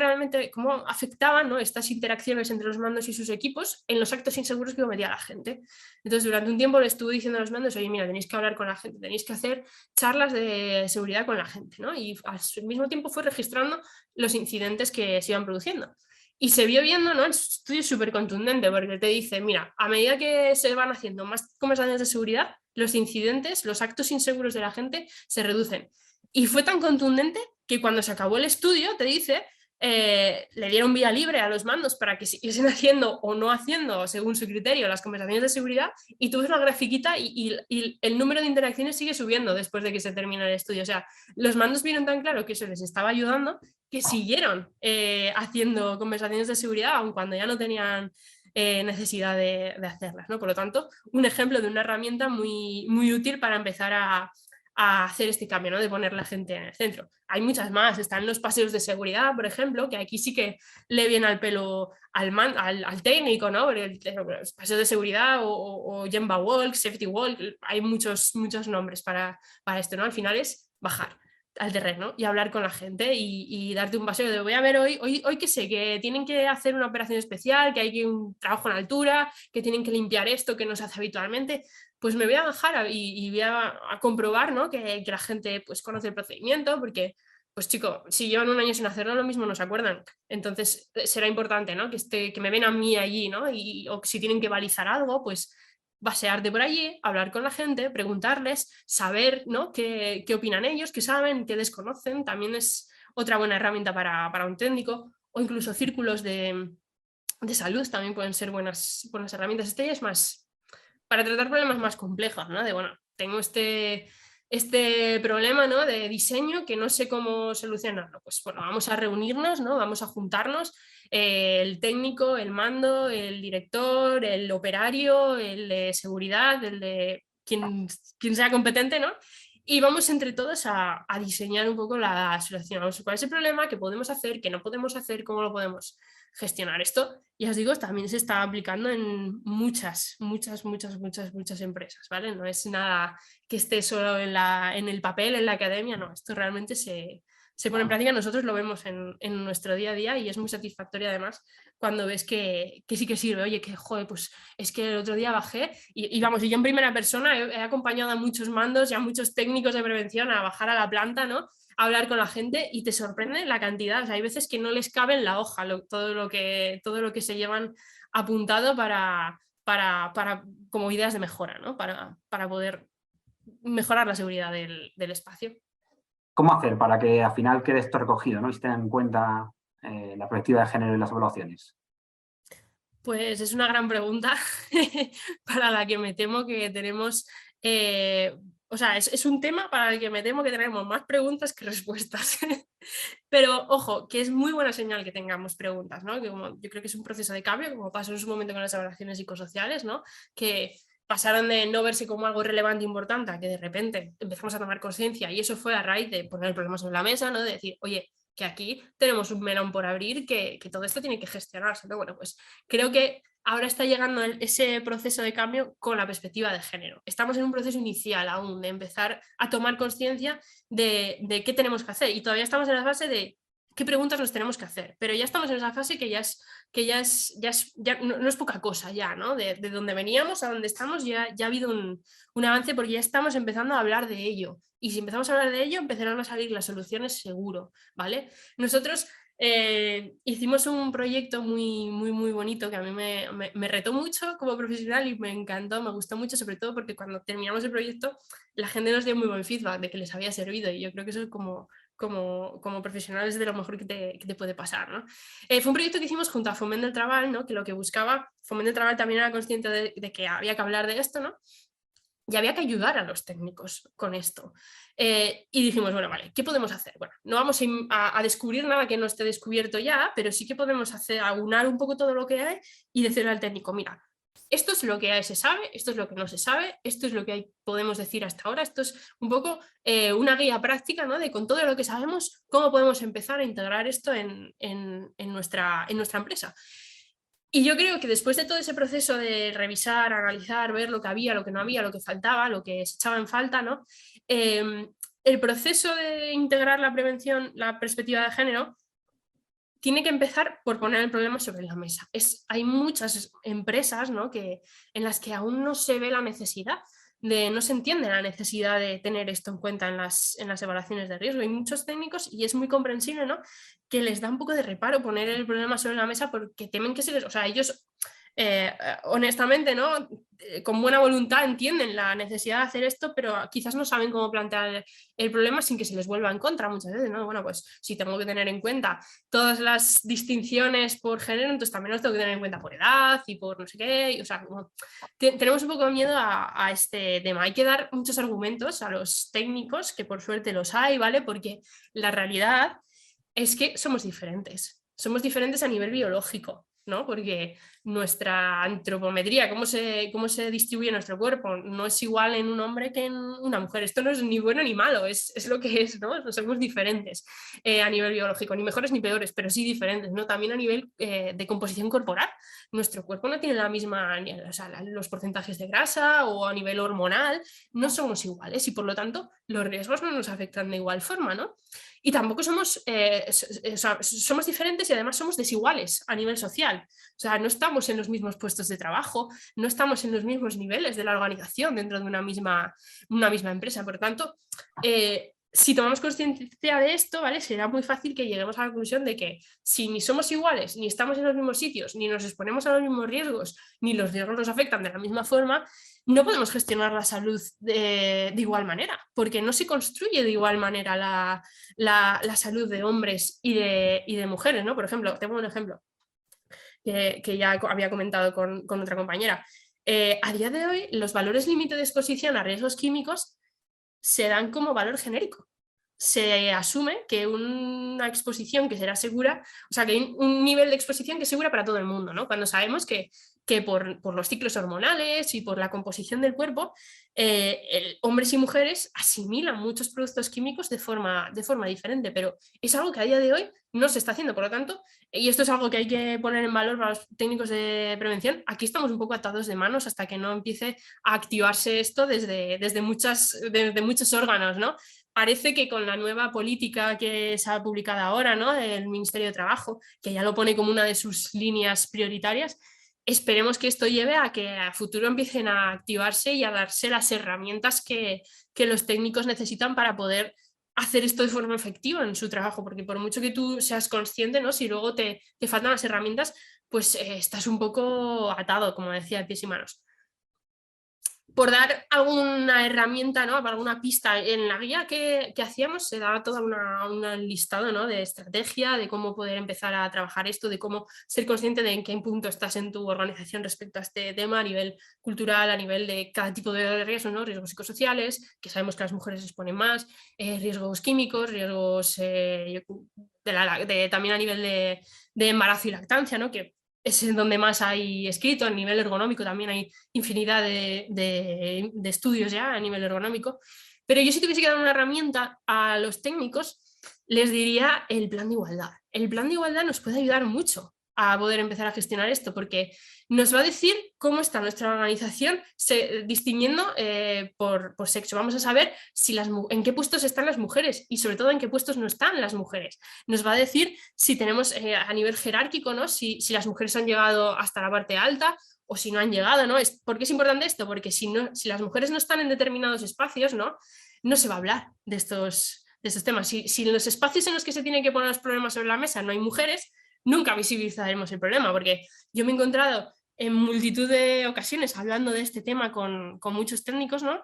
afectaban, ¿no? Estas interacciones entre los mandos y sus equipos en los actos inseguros que cometía la gente. Entonces, durante un tiempo le estuvo diciendo a los mandos, oye, mira, tenéis que hablar con la gente, tenéis que hacer charlas de seguridad con la gente, ¿no? Y al mismo tiempo fue registrando los incidentes que se iban produciendo. Y se vio viendo, ¿no? El estudio es súper contundente porque te dice, mira, a medida que se van haciendo más conversaciones de seguridad, los incidentes, los actos inseguros de la gente se reducen. Y fue tan contundente que cuando se acabó el estudio, te dice, le dieron vía libre a los mandos para que siguiesen haciendo o no haciendo, según su criterio, las conversaciones de seguridad, y tú ves una grafiquita y el número de interacciones sigue subiendo después de que se termina el estudio. O sea, los mandos vieron tan claro que eso les estaba ayudando que siguieron haciendo conversaciones de seguridad, aun cuando ya no tenían necesidad de hacerlas, ¿no? Por lo tanto, un ejemplo de una herramienta muy útil para empezar a hacer este cambio, ¿no? De poner la gente en el centro. Hay muchas más, están los paseos de seguridad, por ejemplo, que aquí sí que le viene al pelo al técnico, ¿no? Los paseos de seguridad o Gemba Walk, Safety Walk, hay muchos nombres para esto, ¿no? Al final es bajar al terreno y hablar con la gente y darte un paseo de voy a ver hoy que sé, que tienen que hacer una operación especial, que hay un trabajo en altura, que tienen que limpiar esto que no se hace habitualmente, pues me voy a bajar y voy a comprobar, ¿no? que la gente pues conoce el procedimiento, porque pues chico, si llevan un año sin hacerlo, lo mismo no se acuerdan. Entonces será importante, ¿no? Que me ven a mí allí, ¿no? O si tienen que balizar algo, pues pasearte por allí, hablar con la gente, preguntarles, saber, ¿no? qué opinan ellos, qué saben, qué desconocen, también es otra buena herramienta para un técnico, o incluso círculos de de salud también pueden ser buenas herramientas. Este ya es más para tratar problemas más complejos, ¿no? De, bueno, tengo este problema, ¿no?, de diseño que no sé cómo solucionarlo. Pues bueno, vamos a reunirnos, ¿no?, vamos a juntarnos, el técnico, el mando, el director, el operario, el de seguridad, el de quien sea competente, ¿no? Y vamos entre todos a diseñar un poco la solución. Vamos a cuál es el problema, qué podemos hacer, qué no podemos hacer, cómo lo podemos gestionar. Esto, ya os digo, también se está aplicando en muchas empresas, ¿vale? No es nada que esté solo en el papel, en la academia, no, esto realmente se pone en práctica. Nosotros lo vemos en nuestro día a día y es muy satisfactorio además cuando ves que sí que sirve. Oye, que joder, pues es que el otro día bajé y vamos, y yo en primera persona he acompañado a muchos mandos y a muchos técnicos de prevención a bajar a la planta, ¿no?, a hablar con la gente y te sorprende la cantidad. O sea, hay veces que no les cabe en la hoja todo lo que se llevan apuntado para como ideas de mejora, ¿no?, para poder mejorar la seguridad del espacio. ¿Cómo hacer para que al final quede esto recogido, ¿no?, y se tenga en cuenta la perspectiva de género en las evaluaciones? Pues es una gran pregunta para la que me temo que tenemos, o sea, es un tema para el que me temo que tenemos más preguntas que respuestas. Pero ojo, que es muy buena señal que tengamos preguntas, ¿no? Que yo creo que es un proceso de cambio, como pasó en su momento con las evaluaciones psicosociales, ¿no?, que pasaron de no verse como algo relevante e importante a que de repente empezamos a tomar conciencia, y eso fue a raíz de poner el problema sobre la mesa, ¿no?, de decir, oye, que aquí tenemos un melón por abrir, que todo esto tiene que gestionarse, ¿no? Bueno, pues creo que ahora está llegando ese proceso de cambio con la perspectiva de género. Estamos en un proceso inicial aún de empezar a tomar conciencia de qué tenemos que hacer, y todavía estamos en la fase de qué preguntas nos tenemos que hacer, pero ya estamos en esa fase que ya no es poca cosa ya, ¿no? De donde veníamos a donde estamos ya ha habido un avance, porque ya estamos empezando a hablar de ello, y si empezamos a hablar de ello empezarán a salir las soluciones seguro, ¿vale? Nosotros hicimos un proyecto muy bonito que a mí me retó mucho como profesional y me encantó, me gustó mucho, sobre todo porque cuando terminamos el proyecto la gente nos dio muy buen feedback de que les había servido, y yo creo que eso es como profesional es de lo mejor que te puede pasar, ¿no? Fue un proyecto que hicimos junto a Foment del Trabajo, ¿no?, que lo que buscaba, Foment del Trabajo también era consciente de que había que hablar de esto, ¿no?, y había que ayudar a los técnicos con esto. Y dijimos, bueno, vale, ¿qué podemos hacer? Bueno, no vamos a descubrir nada que no esté descubierto ya, pero sí que podemos aunar un poco todo lo que hay y decirle al técnico, mira, esto es lo que se sabe, esto es lo que no se sabe, esto es lo que podemos decir hasta ahora, esto es un poco una guía práctica, ¿no?, de con todo lo que sabemos, cómo podemos empezar a integrar esto en nuestra empresa. Y yo creo que después de todo ese proceso de revisar, analizar, ver lo que había, lo que no había, lo que faltaba, lo que se echaba en falta, ¿no?, el proceso de integrar la prevención, la perspectiva de género, tiene que empezar por poner el problema sobre la mesa. Hay muchas empresas, ¿no?, en las que aún no se ve la necesidad, no se entiende la necesidad de tener esto en cuenta en las evaluaciones de riesgo. Hay muchos técnicos, y es muy comprensible, ¿no?, que les da un poco de reparo poner el problema sobre la mesa porque temen que o sea, ellos honestamente, ¿no?, con buena voluntad entienden la necesidad de hacer esto, pero quizás no saben cómo plantear el problema sin que se les vuelva en contra muchas veces, ¿no? Bueno, pues si tengo que tener en cuenta todas las distinciones por género, entonces también los tengo que tener en cuenta por edad y por no sé qué, o sea, tenemos un poco de miedo a este tema. Hay que dar muchos argumentos a los técnicos, que por suerte los hay, ¿vale? Porque la realidad es que somos diferentes a nivel biológico, ¿no? Porque nuestra antropometría, cómo se distribuye nuestro cuerpo, no es igual en un hombre que en una mujer. Esto no es ni bueno ni malo, es lo que es, ¿no? Somos diferentes a nivel biológico, ni mejores ni peores, pero sí diferentes, ¿no? También a nivel de composición corporal. Nuestro cuerpo no tiene la misma, o sea, los porcentajes de grasa, o a nivel hormonal, no somos iguales, y por lo tanto los riesgos no nos afectan de igual forma, ¿no? Y tampoco somos diferentes, y además somos desiguales a nivel social. O sea, no estamos en los mismos puestos de trabajo, no estamos en los mismos niveles de la organización dentro de una misma empresa. Por tanto, si tomamos conciencia de esto, ¿vale?, será muy fácil que lleguemos a la conclusión de que si ni somos iguales, ni estamos en los mismos sitios, ni nos exponemos a los mismos riesgos, ni los riesgos nos afectan de la misma forma, no podemos gestionar la salud de igual manera, porque no se construye de igual manera la salud de hombres y de mujeres, ¿no? Por ejemplo, tengo un ejemplo. que ya había comentado con otra compañera. A día de hoy, los valores límite de exposición a riesgos químicos se dan como valor genérico. Se asume que una exposición que será segura, o sea, que hay un nivel de exposición que es segura para todo el mundo, ¿no? Cuando sabemos que por los ciclos hormonales y por la composición del cuerpo, hombres y mujeres asimilan muchos productos químicos de forma diferente, pero es algo que a día de hoy no se está haciendo. Por lo tanto, y esto es algo que hay que poner en valor para los técnicos de prevención, aquí estamos un poco atados de manos hasta que no empiece a activarse esto desde muchos órganos, ¿no? Parece que con la nueva política que se ha publicado ahora, ¿no?, del Ministerio de Trabajo, que ya lo pone como una de sus líneas prioritarias, esperemos que esto lleve a que a futuro empiecen a activarse y a darse las herramientas que los técnicos necesitan para poder hacer esto de forma efectiva en su trabajo, porque por mucho que tú seas consciente, ¿no?, si luego te faltan las herramientas, pues estás un poco atado, como decía, de pies y manos. Por dar alguna herramienta, ¿no?, alguna pista en la guía que hacíamos, se daba todo un listado, ¿no?, de estrategia, de cómo poder empezar a trabajar esto, de cómo ser consciente de en qué punto estás en tu organización respecto a este tema a nivel cultural, a nivel de cada tipo de riesgos, ¿no?, riesgos psicosociales, que sabemos que las mujeres se exponen más, riesgos químicos, riesgos también a nivel de embarazo y lactancia, ¿no?, que es en donde más hay escrito. A nivel ergonómico también hay infinidad de estudios ya a nivel ergonómico. Pero yo, si tuviese que dar una herramienta a los técnicos, les diría el plan de igualdad. El plan de igualdad nos puede ayudar mucho a poder empezar a gestionar esto, porque nos va a decir cómo está nuestra organización distinguiendo por sexo. Vamos a saber en qué puestos están las mujeres y sobre todo en qué puestos no están las mujeres. Nos va a decir si tenemos a nivel jerárquico, ¿no?, si las mujeres han llegado hasta la parte alta o si no han llegado, ¿no? ¿Por qué es importante esto? Porque si las mujeres no están en determinados espacios, no se va a hablar de estos temas. Si en los espacios en los que se tienen que poner los problemas sobre la mesa no hay mujeres, nunca visibilizaremos el problema, porque yo me he encontrado en multitud de ocasiones hablando de este tema con muchos técnicos, ¿no?,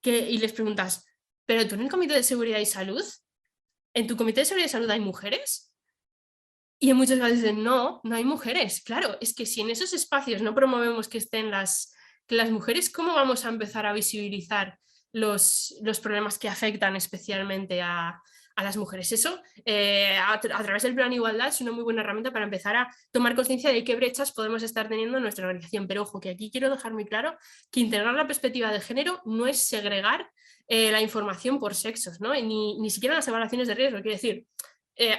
y les preguntas, ¿pero tú en el Comité de Seguridad y Salud, en tu Comité de Seguridad y Salud hay mujeres? Y en muchos casos dicen, no hay mujeres. Claro, es que si en esos espacios no promovemos que estén las mujeres, ¿cómo vamos a empezar a visibilizar los problemas que afectan especialmente a las mujeres? Eso, a través del plan Igualdad, es una muy buena herramienta para empezar a tomar conciencia de qué brechas podemos estar teniendo en nuestra organización. Pero ojo, que aquí quiero dejar muy claro que integrar la perspectiva de género no es segregar la información por sexos, ¿no?, ni siquiera las evaluaciones de riesgo. Quiero decir,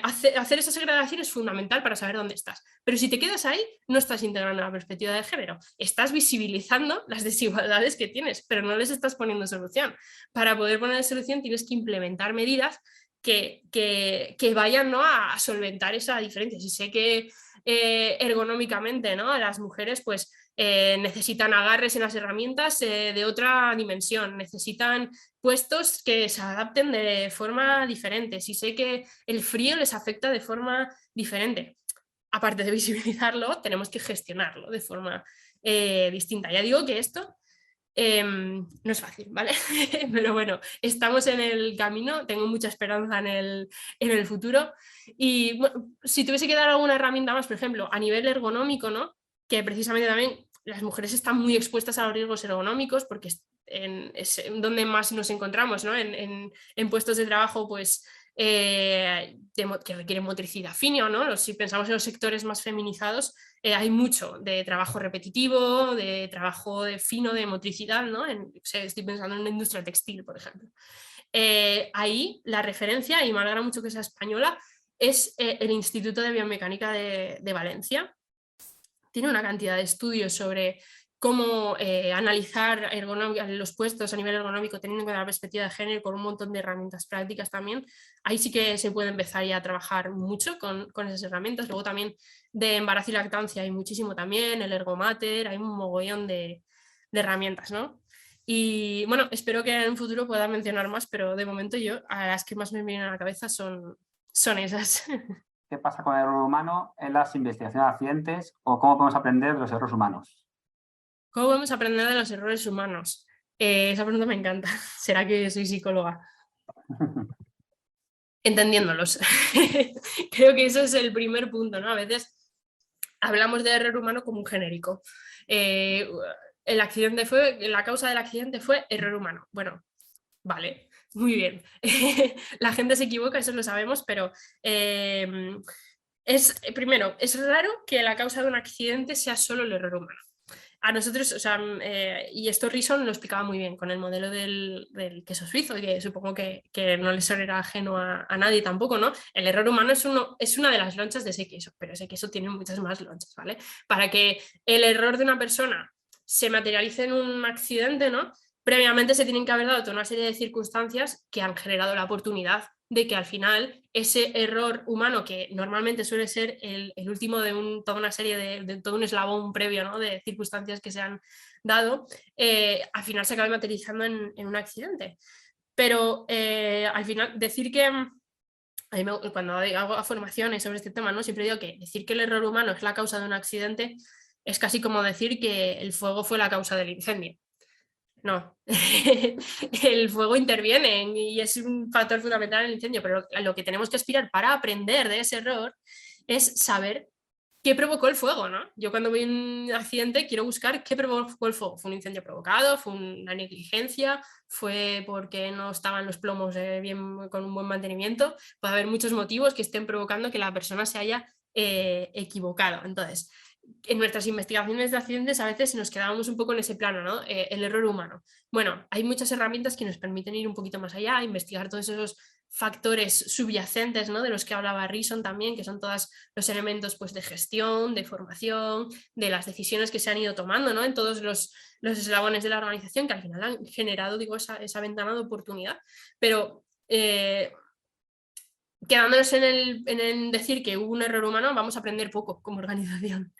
hacer esa segregación es fundamental para saber dónde estás, pero si te quedas ahí, no estás integrando la perspectiva de género, estás visibilizando las desigualdades que tienes, pero no les estás poniendo solución. Para poder poner solución tienes que implementar medidas que vayan, ¿no?, a solventar esa diferencia. Si sé que ergonómicamente, ¿no?, las mujeres pues necesitan agarres en las herramientas de otra dimensión, necesitan puestos que se adapten de forma diferente. Si sé que el frío les afecta de forma diferente, aparte de visibilizarlo, tenemos que gestionarlo de forma distinta. Ya digo que esto no es fácil, ¿vale? Pero bueno, estamos en el camino, tengo mucha esperanza en el futuro. Y bueno, si tuviese que dar alguna herramienta más, por ejemplo, a nivel ergonómico, ¿no?, que precisamente también las mujeres están muy expuestas a los riesgos ergonómicos porque es donde más nos encontramos, ¿no?, en puestos de trabajo pues que requieren motricidad fina, ¿no? Si pensamos en los sectores más feminizados, hay mucho de trabajo repetitivo, de trabajo fino, de motricidad, ¿no? Estoy pensando en la industria textil, por ejemplo. Ahí la referencia, y me alegra mucho que sea española, es el Instituto de Biomecánica de Valencia. Tiene una cantidad de estudios sobre cómo analizar los puestos a nivel ergonómico teniendo en cuenta la perspectiva de género, con un montón de herramientas prácticas también. Ahí sí que se puede empezar ya a trabajar mucho con esas herramientas. Luego también de embarazo y lactancia hay muchísimo también, el ergomater, hay un mogollón de herramientas, ¿no? Y bueno, espero que en un futuro pueda mencionar más, pero de momento yo a las que más me vienen a la cabeza son esas. ¿Qué pasa con el error humano en las investigaciones de accidentes o cómo podemos aprender de los errores humanos? ¿Cómo podemos aprender de los errores humanos? Esa pregunta me encanta. ¿Será que soy psicóloga? Entendiéndolos. Creo que eso es el primer punto, ¿no? A veces hablamos de error humano como un genérico. La causa del accidente fue error humano. Bueno, vale, muy bien. La gente se equivoca, eso lo sabemos, pero primero, es raro que la causa de un accidente sea solo el error humano. A nosotros, o sea, y esto Rison lo explicaba muy bien con el modelo del queso suizo, que supongo que no le sonará ajeno a nadie tampoco, ¿no? El error humano es una de las lonchas de ese queso, pero ese queso tiene muchas más lonchas, ¿vale? Para que el error de una persona se materialice en un accidente, ¿no? Previamente se tienen que haber dado toda una serie de circunstancias que han generado la oportunidad de que al final ese error humano, que normalmente suele ser el último de toda una serie de todo un eslabón previo, ¿no? De circunstancias que se han dado, al final se acabe materializando en un accidente. Pero al final decir que... cuando hago formaciones sobre este tema, ¿no? Siempre digo que decir que el error humano es la causa de un accidente es casi como decir que el fuego fue la causa del incendio. No, el fuego interviene y es un factor fundamental en el incendio, pero lo que tenemos que aspirar para aprender de ese error es saber qué provocó el fuego, ¿no? Yo cuando voy a un accidente quiero buscar qué provocó el fuego. ¿Fue un incendio provocado? ¿Fue una negligencia? ¿Fue porque no estaban los plomos con un buen mantenimiento? Puede haber muchos motivos que estén provocando que la persona se haya equivocado. Entonces, en nuestras investigaciones de accidentes a veces nos quedábamos un poco en ese plano, ¿no? El error humano. Bueno, hay muchas herramientas que nos permiten ir un poquito más allá, investigar todos esos factores subyacentes, ¿no? De los que hablaba Rison también, que son todos los elementos pues, de gestión, de formación, de las decisiones que se han ido tomando, ¿no? En todos los eslabones de la organización que al final han generado, digo, esa ventana de oportunidad. Pero quedándonos en decir que hubo un error humano, vamos a aprender poco como organización,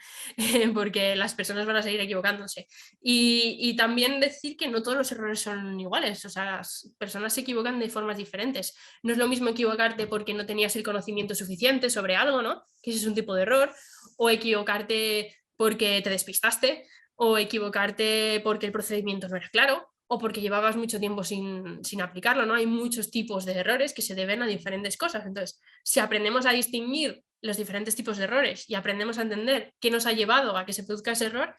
porque las personas van a seguir equivocándose. Y también decir que no todos los errores son iguales, o sea, las personas se equivocan de formas diferentes. No es lo mismo equivocarte porque no tenías el conocimiento suficiente sobre algo, ¿no? Que ese es un tipo de error, o equivocarte porque te despistaste, o equivocarte porque el procedimiento no era claro, o porque llevabas mucho tiempo sin aplicarlo, ¿no? Hay muchos tipos de errores que se deben a diferentes cosas. Entonces, si aprendemos a distinguir los diferentes tipos de errores y aprendemos a entender qué nos ha llevado a que se produzca ese error,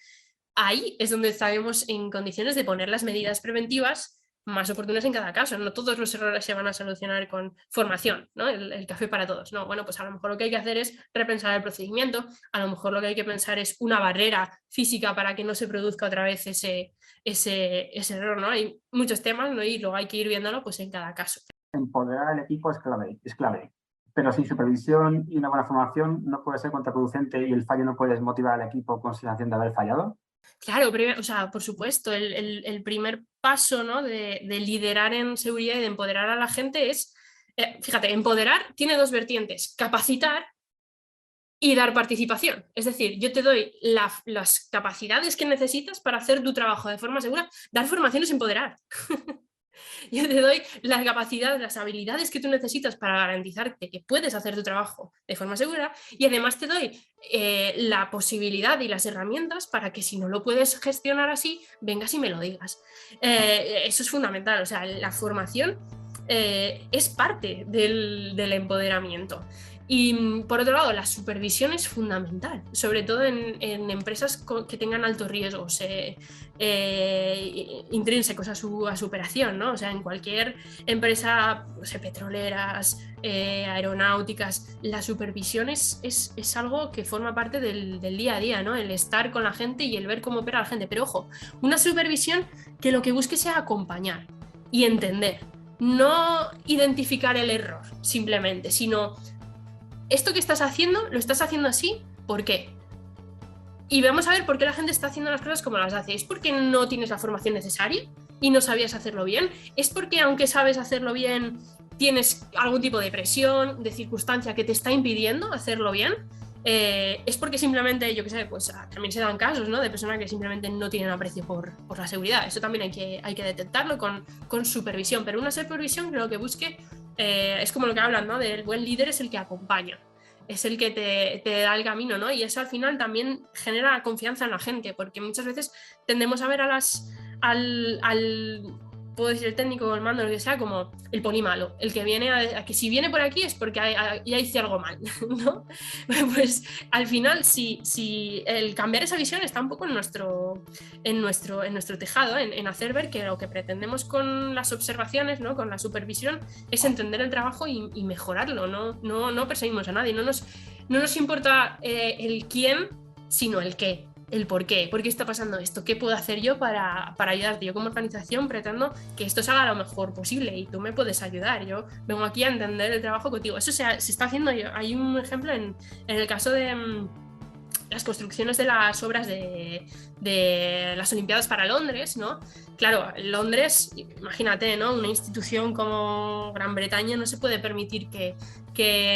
ahí es donde estaremos en condiciones de poner las medidas preventivas más oportunas en cada caso. No todos los errores se van a solucionar con formación, ¿no? El café para todos. No, bueno, pues a lo mejor lo que hay que hacer es repensar el procedimiento, a lo mejor lo que hay que pensar es una barrera física para que no se produzca otra vez ese error, ¿no? Hay muchos temas, ¿no? Y luego hay que ir viéndolo pues en cada caso. Empoderar al equipo es clave. Pero sin supervisión y una buena formación no puede ser contraproducente y el fallo no puede desmotivar al equipo con sensación de haber fallado. Claro, o sea, por supuesto, el primer paso, ¿no? de liderar en seguridad y de empoderar a la gente es, fíjate, empoderar tiene dos vertientes, capacitar y dar participación. Es decir, yo te doy las capacidades que necesitas para hacer tu trabajo de forma segura. Dar formación es empoderar. Yo te doy la capacidad, las habilidades que tú necesitas para garantizarte que puedes hacer tu trabajo de forma segura y además te doy la posibilidad y las herramientas para que si no lo puedes gestionar así, vengas y me lo digas. Eso es fundamental, o sea, la formación es parte del empoderamiento. Y por otro lado, la supervisión es fundamental, sobre todo en empresas que tengan altos riesgos intrínsecos a su operación, ¿no? O sea, en cualquier empresa, no sé, petroleras, aeronáuticas, la supervisión es algo que forma parte del día a día, ¿no? El estar con la gente y el ver cómo opera la gente. Pero ojo, una supervisión que lo que busque sea acompañar y entender, no identificar el error simplemente, sino esto que estás haciendo, lo estás haciendo así, ¿por qué? Y vamos a ver por qué la gente está haciendo las cosas como las hace. ¿Es porque no tienes la formación necesaria y no sabías hacerlo bien? ¿Es porque aunque sabes hacerlo bien, tienes algún tipo de presión, de circunstancia que te está impidiendo hacerlo bien? Es porque simplemente, yo qué sé, pues también se dan casos, ¿no? De personas que simplemente no tienen aprecio por la seguridad. Eso también hay que detectarlo con supervisión, pero una supervisión que lo que busque es como lo que hablan, ¿no? Del buen líder es el que acompaña, es el que te da el camino, ¿no? Y eso al final también genera confianza en la gente, porque muchas veces tendemos a ver al puedo decir el técnico o el mando, lo que sea, como el polimalo, el que viene a que si viene por aquí es porque ya hice algo mal, ¿no? Pues al final, si el cambiar esa visión está un poco en nuestro tejado, en hacer ver que lo que pretendemos con las observaciones, ¿no? Con la supervisión, es entender el trabajo y mejorarlo, no perseguimos a nadie, no nos importa el quién, sino el qué. El por qué está pasando esto, qué puedo hacer yo para ayudarte. Yo como organización pretendo que esto se haga lo mejor posible y tú me puedes ayudar. Yo vengo aquí a entender el trabajo contigo. Eso se está haciendo. Hay un ejemplo en el caso de las construcciones de las obras de las Olimpiadas para Londres, ¿no? Claro, Londres, imagínate, ¿no? Una institución como Gran Bretaña no se puede permitir que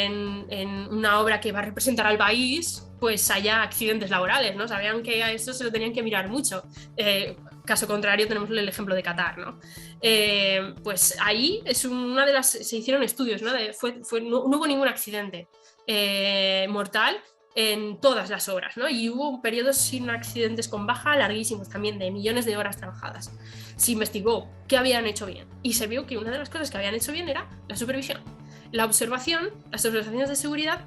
en una obra que va a representar al país pues haya accidentes laborales, ¿no? Sabían que a eso se lo tenían que mirar mucho. Caso contrario tenemos el ejemplo de Qatar, ¿no? Pues ahí es una de las... Se hicieron estudios, ¿no? No hubo ningún accidente mortal en todas las obras, ¿no? Y hubo periodos sin accidentes con baja larguísimos también, de millones de horas trabajadas. Se investigó qué habían hecho bien y se vio que una de las cosas que habían hecho bien era la supervisión, la observación, las observaciones de seguridad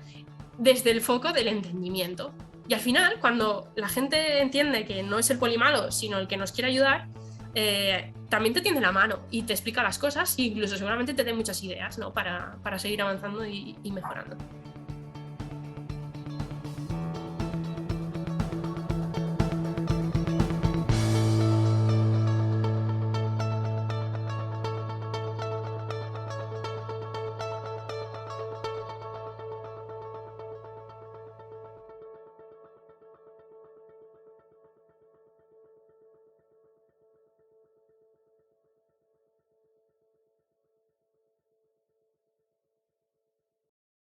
desde el foco del entendimiento. Y al final, cuando la gente entiende que no es el polimalo, sino el que nos quiere ayudar, también te tiende la mano y te explica las cosas e incluso seguramente te dé muchas ideas, ¿no? para seguir avanzando y mejorando.